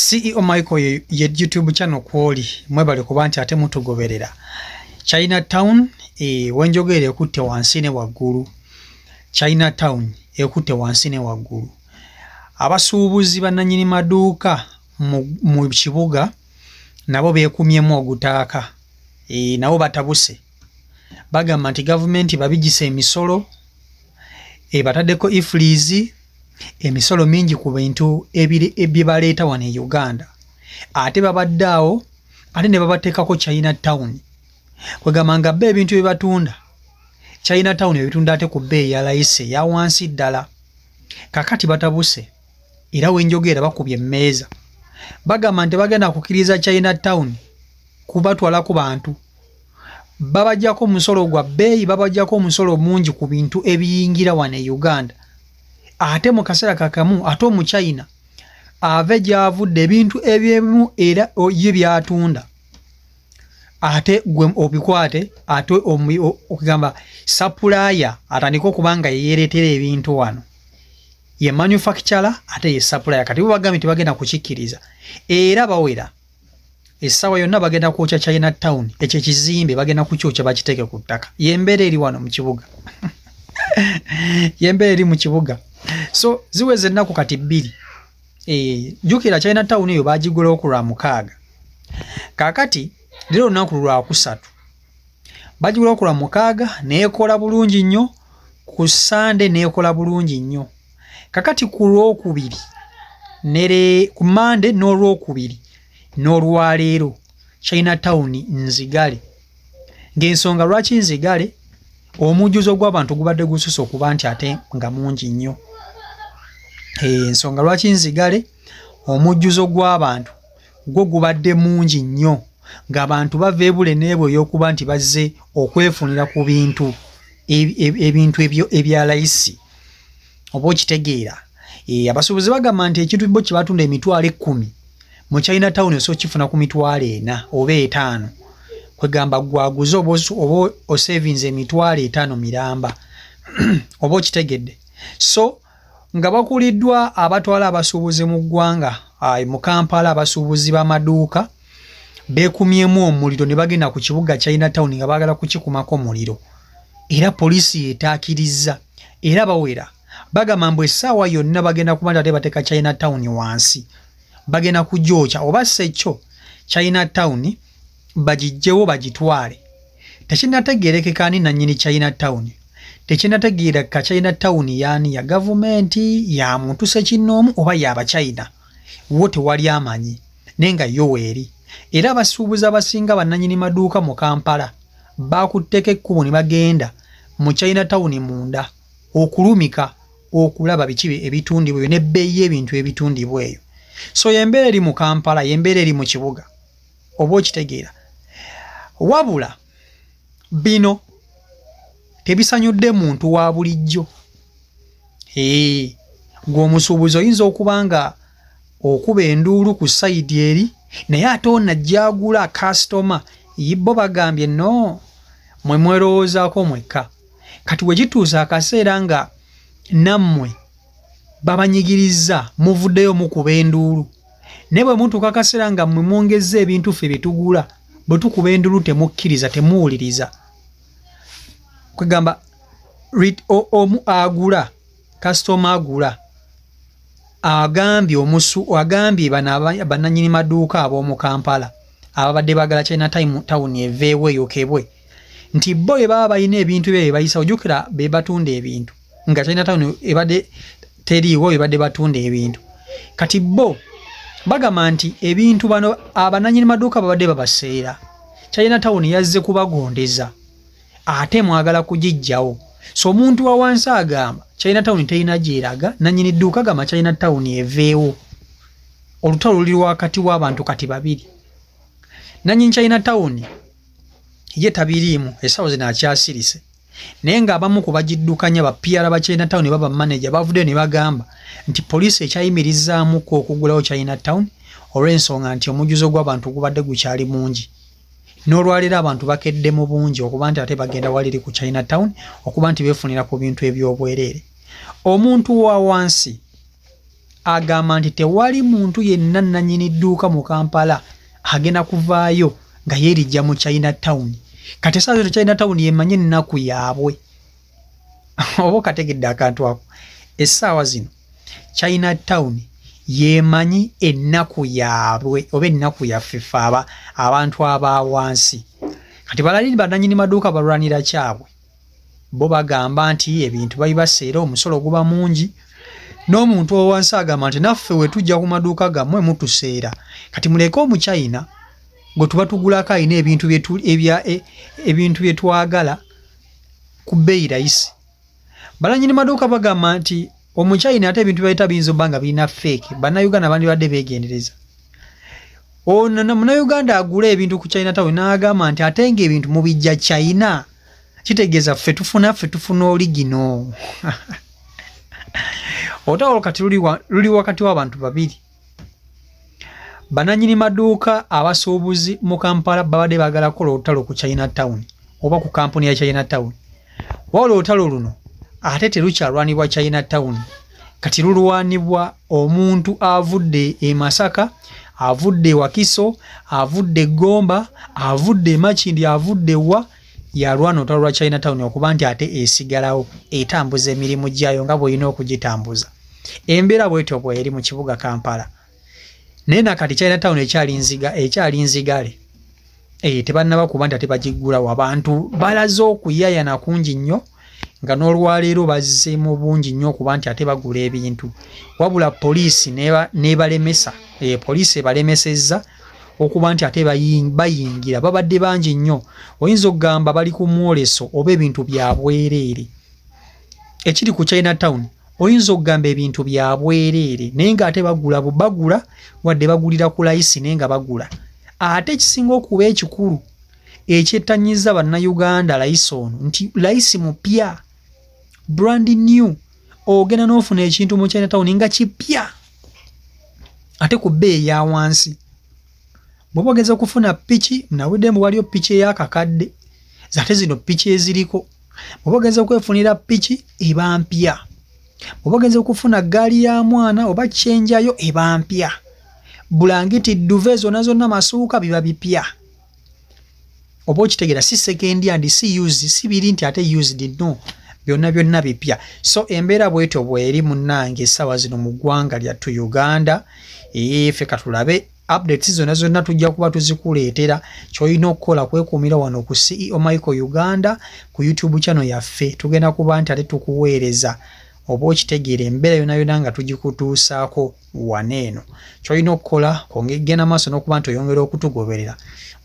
CEO Michael ye YouTube channel kwoli mwebale kuba nti ate mutugoberera. Chinatown wenjogere ekutte wansi ne waggulu. Chinatown ekutte wansi ne waggulu. Abasuubuzi bannannyini maduuka mu kibuga nabo beekumyemu ogutaaka. Nabo batabuse. Bagamba nti gavumenti babigise emisolo bataddeko iflizi emisolo mingi ku bintu ebibaleeta wano e Uganda. Ate babadde awo ate ne babateekako Chinatown. Kwegamba nga bba ebintu bye batunda Chinatown ebitunda ate ku bbeeyi ya layisi ya wansi ddala. Kakati batabuse era wenjogera bakubye emmeeza. Bagamba nti bagenda kukkiriza Chinatown kubatwala ku bantu. Babajjako omusolo gwa bbeeyi, babajjako omusolo mungi ku bintu ebiyingira wano e Uganda. Ate mu kaseera kakamu ate omu China ave gy'avudde ebintu ebyemu era ye byatunda. Ate gwe obikwate ate okugamba supplier atandika okuba nga yeyereetera ebintu wano. Ye manufacturer ate ye supplier. Kati bo bagambye nti bagenda kukikkiriza. Era bawera essaawa yonna bagenda kwokya Chinatown. Ekyo ekizimbe bagenda kukyokya bakiteeke ku ttaka. Y'embeera eri wano mu kibuga. Y'embeera eri mu kibuga. So ziweze ennaku kati bbiri. Jjukira Chinatown eyo baagigulawo ku Lwamukaaga. Kaakati leero lunaku Lwakusatu. Baagigulawo ku Lwamukaaga neekola bulungi nnyo, ku Sande neekola bulungi nnyo. Kaakati ku Lwokubiri ku Mande n'Olwokubiri n'Olwaleero Chinatown nzigale. Ng'ensonga lwaki nzigale? Omujjuzo gw'abantu gubadde gususse okuba nti ate nga mungi nnyo. Ensonga lwaki nzigale? Omujjuzo gw'abantu gwo gubadde mungi nnyo ng'abantu bava ebule n'ebwe ey'okuba nti bazze okwefunira ku bintu ebintu ebyo ebya layisi. Oba okitegeera. Abasuubuzi bagamba nti ekintu bo kye batunda emitwalo 10 mu Chinatown so kifuna ku mitwalo 4 oba 5. Kwegamba gwaguze oba osavinze emitwalo 5 miramba. Oba okitegedde. So nga bakuliddwa abatwala abasuubuzi mu ggwanga mu Kampala, abasuubuzi b'amaduuka beekumyemu omuliro ne bagenda ku kibuga Chinatown nga baagala kukikumako omuliro. Era poliisi yeetaakiriza era bawera. Bagamba mbu essaawa yonna bagenda kuba nti ate bateeka Chinatown wansi. Bagenda kugyokya oba ssekyo Chinatown bagiggyewo bagitwale. Tekinnategeerekeka ani nannyini Chinatown. Tekinnategeereka Chinatown yaani ya gavumenti, ya muntu ssekinnoomu oba y'Abachina. Wo tewali amanyi naye nga yo weeri. Era abasuubuzi abasinga bannannyini maduuka mu Kampala baakutteko ekkubo ne bagenda mu Chinatown munda okulumika okulaba biki ebitundibwa n'ebbeeyi y'ebintu ebitundibwa eyo. So y'embeera eri mu Kampala, y'embeera eri mu kibuga. Oba okitegeera. Wabula bino tebisanyudde muntu wa bulijjo. Ng'omusuubuzi oyinza okuba nga okuba enduulu ku sayidi eri naye ate onajjagula kasitoma bo bagambye no mwe mwerowoozaako mwekka. Kati we kituusa akaseera nga nammwe babanyigiriza muvuddeyo mukuba enduulu. Ne bwe mutuuka akaseera nga mmwe mwongezza ebintu ffe bye tugula bwe tukuba enduulu temukkiriza, temuwuliriza. Kwegamba omu agula kasitoma agula agambye bannannyini maduuka ab'omu Kampala ababadde baagala Chinatown eveewo eyokebwe nti bo bwe baba balina ebintu bye bayisa ojjukira be batunda ebintu nga Chinatown ebadde teriiwo bye badde batunda ebintu. Kati bo bagamba nti ebintu bano abannannyini maduuka babadde babaseera. Chinatown yazze kubagondeza ate mwagala kugiggyawo. So omuntu wa wansi agamba Chinatown terina gyeraga, nannyini dduuka agamba Chinatown eveewo. Olutalo luli wakati w'abantu kati babiri. Nannyini Chinatown ye tabiriimu essaawa zino akyasirise. Naye ng'abamu ku bagiddukanya ba PR ba Chinatown baba manager bavuddeyo ne bagamba nti poliisi ekyayimirizzaamuko okugulawo Chinatown olw'ensonga nti omujjuzo gw'abantu gubadde gukyali mungi. N'olwaleero abantu bakedde mu bungi okuba nti ate bagenda waliri ku Chinatown okuba nti beefunira ku bintu eby'obwereere. Omuntu wa wansi agamba nti tewali muntu yenna nannyini dduuka mu Kampala agenda kuvaayo nga yeerijja mu Chinatown. Kati essaawa zino Chinatown yemanyi ennaku yaabwe. Oba okategedde akantu ako. Essaawa zino Chinatown yemanyi ennaku yaabwe oba ennaku yaffe ffe abantu aba wansi. Kati balaliri bannannyini maduuka balwanira kyabwe. Bo bagamba nti ebintu babibaseera omusolo guba mungi. N'omuntu owansi agamba nti naffe we tujja ku maduuka gammwe mutuseera. Kati muleke Omuchina gwe tuba tugulako alina ebintu bye twagala ku bbeeyi rayisi. Bannannyini maduuka bagamba nti Omuchina ate ebintu byayita biyinza obba nga birina fake. Bannayuganda bandibadde beegendereza. Ono Munnayuganda agula ebintu ku Chinatown n'agamba nti ate ng'ebintu mubijja China. Kitegeeza ffe tufuna original. Olutalo kati luli wakati w'abantu babiri. Bannannyini maduuka abasuubuzi mu Kampala babadde baagala kukola olutalo ku Chinatown oba ku kampuni ya Chinatown. Wabula olutalo luno ate terukyalwanibwa Chinatown. Kati lulwanibwa omuntu avudde e Masaka, avudde e Wakiso, avudde e Gomba, avudde e Makindi, avudde wa yalwana olutalo lwa Chinatown okuba nti ate esigalawo etambuza emirimu gyayo nga bw'olina okugitambuza. Embeera bw'etyo bw'eri mu kibuga Kampala. Naye nakati Chinatown ekyali nzigale. Tebannaba kuba nti ate bagiggulawo. Abantu balaze okuyayana kungi nnyo nga n'olwaleero bazze mu bungi nnyo okuba nti ate bagula ebintu. Wabula poliisi n'ebalemesa. Poliisi ebalemesezza okuba nti ate bayingira. Babadde bangi nnyo. Oyinza okugamba bali ku mwoleso oba ebintu bya bwereere. Ekiri ku Chinatown oyinza okugamba ebintu bya bwereere naye ng'ate bagula wadde bagulira ku layisi naye nga bagula. Ate ekisinga okuba ekikulu ekyettanyiza bannayuganda layisi ono nti layisi mupya, brand new. Ogenda n'ofuna ekintu mu Chinatown nga kipya ate ku bbeeyi ya wansi. Bw'oba ogeza okufuna piki nawedde mbu waliyo piki ey'akakadde ate zino piki eziriko. Bw'oba ogeza okwefunira piki eba mpya. Bw'oba ogeza okufuna ggaali ya mwana oba kyenjayo eba mpya. Bulangiti duve zonna masuuka biba bipya. Oba okitegeera si second hand si used si biri nti ate used no. Byonna bipya. So embeera bw'etyo bw'eri munnange essaawa zino mu ggwanga lyattu Uganda. Ffe katulabe updates zonna tujja kuba tuzikuleetera. Ky'olina okukola kwekuumira wano ku CEO Michael Uganda ku YouTube channel yaffe. Tugenda kuba nti ate tukuweereza oba okitegeera embeera yonna nga tugikutuusaako waneeno. Ky'olina okukola genda maaso n'okuba nti oyongera okutugoberera.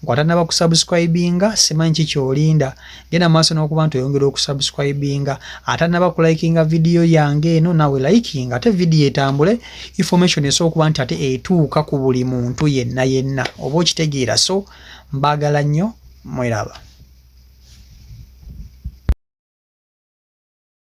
Ng'atannaba kusubscribinga simanyi ki ky'olinda. Genda maaso n'okuba nti oyongera okusubscribinga. Atannaba kulikinga vidiyo yange eno nawe likinga ate vidiyo etambule. Information esobola okuba nti ate etuuka ku buli muntu yenna. Oba okitegeera. So mbaagala nnyo mweraba.